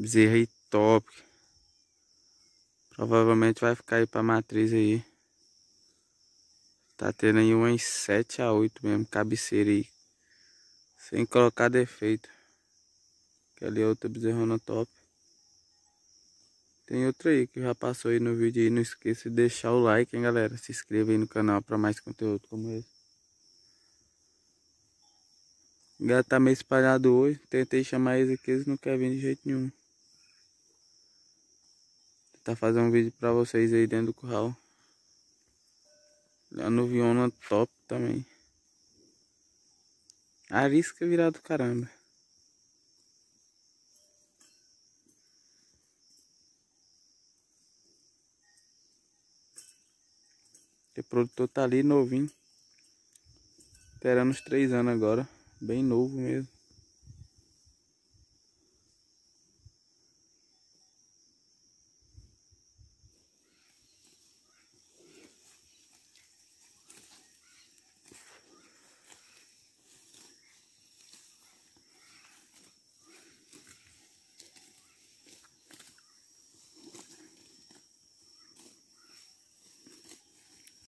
Bezerra aí top. Provavelmente vai ficar aí pra matriz aí. Tá tendo aí umas 7 a 8 mesmo, cabeceira aí. Sem colocar defeito. Que ali é outra bezerrona top. Tem outra aí que já passou aí no vídeo aí. Não esqueça de deixar o like, hein, galera. Se inscreva aí no canal pra mais conteúdo como esse. O gato tá meio espalhado hoje. Tentei chamar eles aqui, eles não querem vir de jeito nenhum. Tentar fazer um vídeo pra vocês aí dentro do curral. A nuviona top também. Arisca virado do caramba. O produtor tá ali novinho. Esperando uns 3 anos agora. Bem novo mesmo.